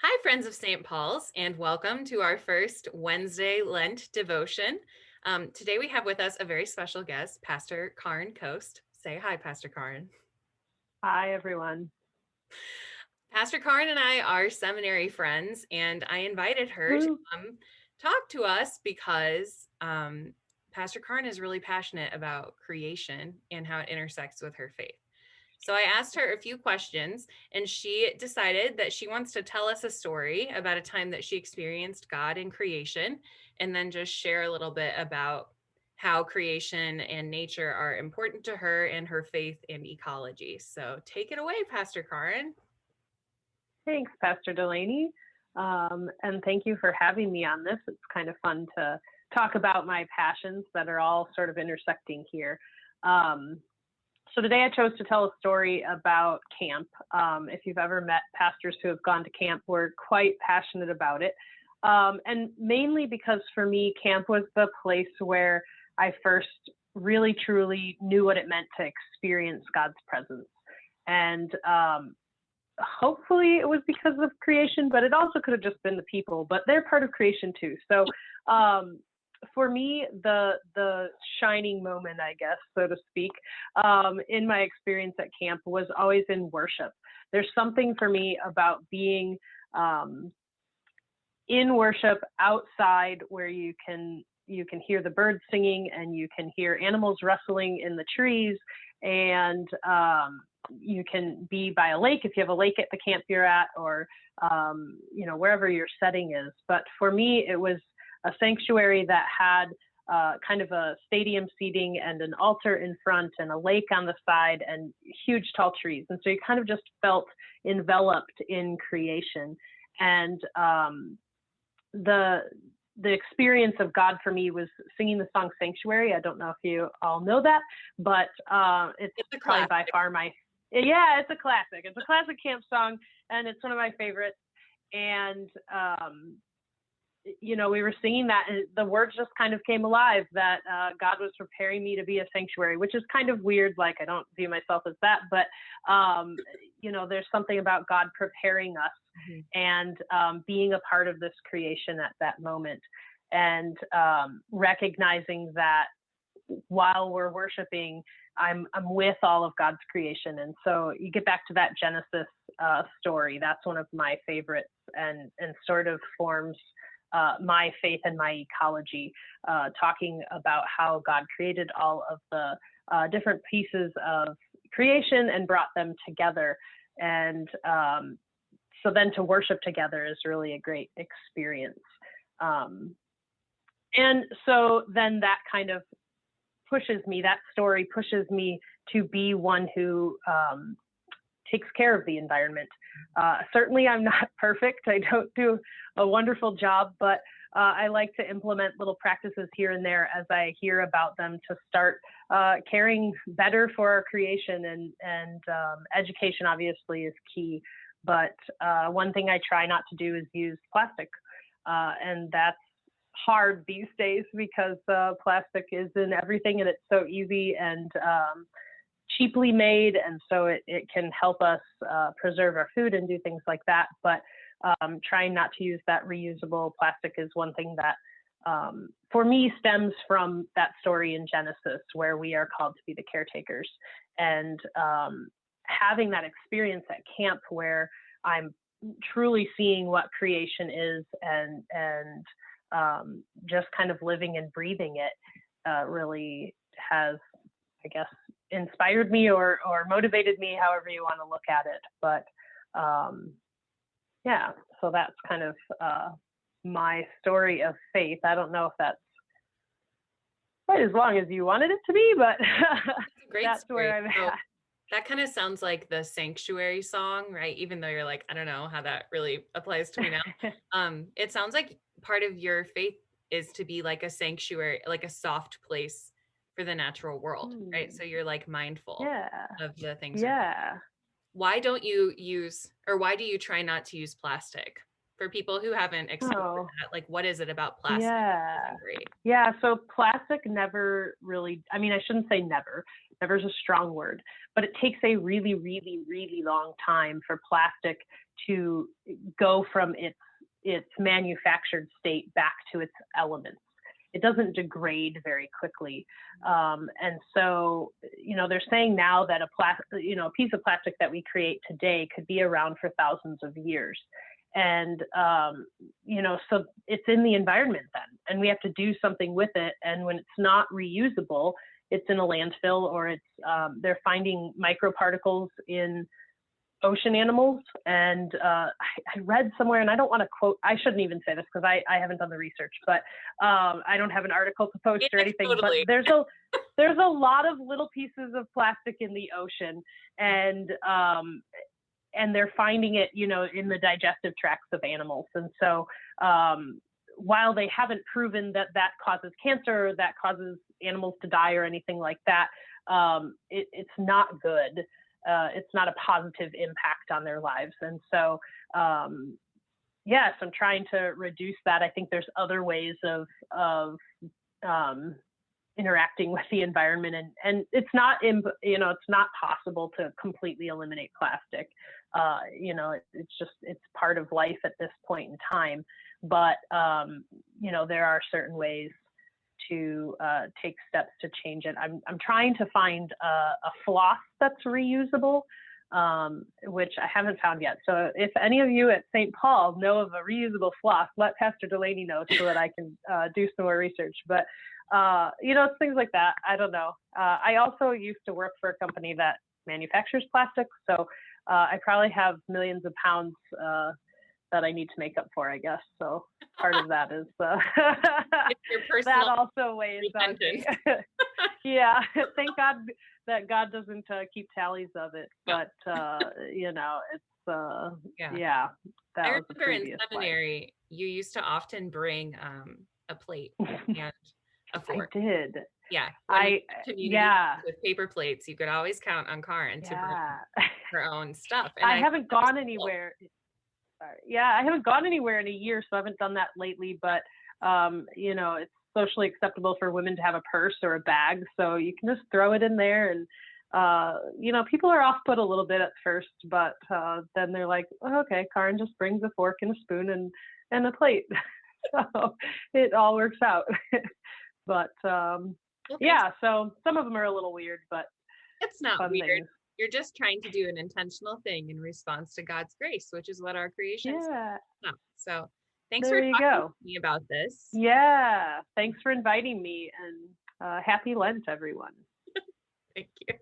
Hi, friends of St. Paul's, and welcome to our first Wednesday Lent devotion. Today we have with us a very special guest, Pastor Karyn Kost. Say hi, Pastor Karyn. Hi, everyone. Pastor Karyn and I are seminary friends, and I invited her to Woo. come talk to us because Pastor Karyn is really passionate about creation and how it intersects with her faith. So I asked her a few questions, and she decided that she wants to tell us a story about a time that she experienced God in creation, and then just share a little bit about how creation and nature are important to her and her faith and ecology. So take it away, Pastor Karyn. Thanks, Pastor Delaney. And thank you for having me on this. It's kind of fun to talk about my passions that are all sort of intersecting here. So today I chose to tell a story about camp. If you've ever met pastors who have gone to camp, we're quite passionate about it. And mainly because for me, camp was the place where I first really truly knew what it meant to experience God's presence. And hopefully it was because of creation, but it also could have just been the people, but they're part of creation too. So for me, the shining moment, I guess, so to speak, in my experience at camp was always in worship. There's something for me about being in worship outside where you can hear the birds singing and you can hear animals rustling in the trees, and you can be by a lake if you have a lake at the camp you're at, or wherever your setting is. But for me, it was a sanctuary that had kind of a stadium seating and an altar in front and a lake on the side and huge tall trees. And so you kind of just felt enveloped in creation. And the experience of God for me was singing the song Sanctuary. I don't know if you all know that, but it's probably by far it's a classic. It's a classic camp song, and it's one of my favorites. And we were singing that, and the words just kind of came alive that God was preparing me to be a sanctuary, which is kind of weird. Like, I don't view myself as that, but there's something about God preparing us and being a part of this creation at that moment, and recognizing that while we're worshiping, I'm with all of God's creation. And so you get back to that Genesis story. That's one of my favorites, and sort of forms my faith and my ecology, talking about how God created all of the different pieces of creation and brought them together. And so then to worship together is really a great experience. And so then that kind of that story pushes me to be one who takes care of the environment. Certainly I'm not perfect. I don't do a wonderful job, but I like to implement little practices here and there as I hear about them to start caring better for our creation. And education obviously is key. But one thing I try not to do is use plastic. And that's hard these days because plastic is in everything, and it's so easy and cheaply made, and so it can help us preserve our food and do things like that. But trying not to use that reusable plastic is one thing that for me stems from that story in Genesis where we are called to be the caretakers. And having that experience at camp where I'm truly seeing what creation is and just kind of living and breathing it really has, I guess, inspired me or motivated me, however you want to look at it. But so that's kind of my story of faith. I don't know if that's quite as long as you wanted it to be, but Great that's story. where I'm at. That kind of sounds like the Sanctuary song, right? Even though you're like, I don't know how that really applies to me now. It sounds like part of your faith is to be like a sanctuary, like a soft place for the natural world, right? So you're like mindful of the things. Yeah. Why don't you use, or why do you try not to use plastic? For people who haven't explored that, like, what is it about plastic that isn't great? Yeah. So plastic never really, I mean, I shouldn't say never. Never is a strong word, but it takes a really, really, really long time for plastic to go from its manufactured state back to its elements. It doesn't degrade very quickly. And so, they're saying now that a piece of plastic that we create today could be around for thousands of years. And, so it's in the environment then, and we have to do something with it. And when it's not reusable, it's in a landfill, or they're finding microparticles in ocean animals. And I read somewhere, and I don't want to quote, I shouldn't even say this because I haven't done the research, but I don't have an article to post or anything, totally. but there's a lot of little pieces of plastic in the ocean, and they're finding it, in the digestive tracts of animals. And so while they haven't proven that causes cancer, or that causes animals to die or anything like that, it's not good. It's not a positive impact on their lives. And so, yes, I'm trying to reduce that. I think there's other ways of interacting with the environment, and it's not, it's not possible to completely eliminate plastic. It's part of life at this point in time. But, there are certain ways to take steps to change it. I'm trying to find a floss that's reusable, which I haven't found yet. So if any of you at St. Paul know of a reusable floss, let Pastor Delaney know so that I can do some more research. But, it's things like that. I don't know. I also used to work for a company that manufactures plastic. So I probably have millions of pounds that I need to make up for, I guess. So part of that is that also weighs on me. Yeah, thank God that God doesn't keep tallies of it. But it's yeah. That I was remember in seminary, you used to often bring a plate and a fork. I did. Yeah. With paper plates, you could always count on Karyn to bring her own stuff. And I haven't gone anywhere. I haven't gone anywhere in a year, so I haven't done that lately. But it's socially acceptable for women to have a purse or a bag, so you can just throw it in there. And people are off put a little bit at first, but then they're like, oh, okay, Karyn just brings a fork and a spoon and a plate, so it all works out. But so some of them are a little weird, but it's not weird. Things. You're just trying to do an intentional thing in response to God's grace, which is what our creation is about. So thanks for talking to me about this. Yeah, thanks for inviting me, and happy Lent, everyone. Thank you.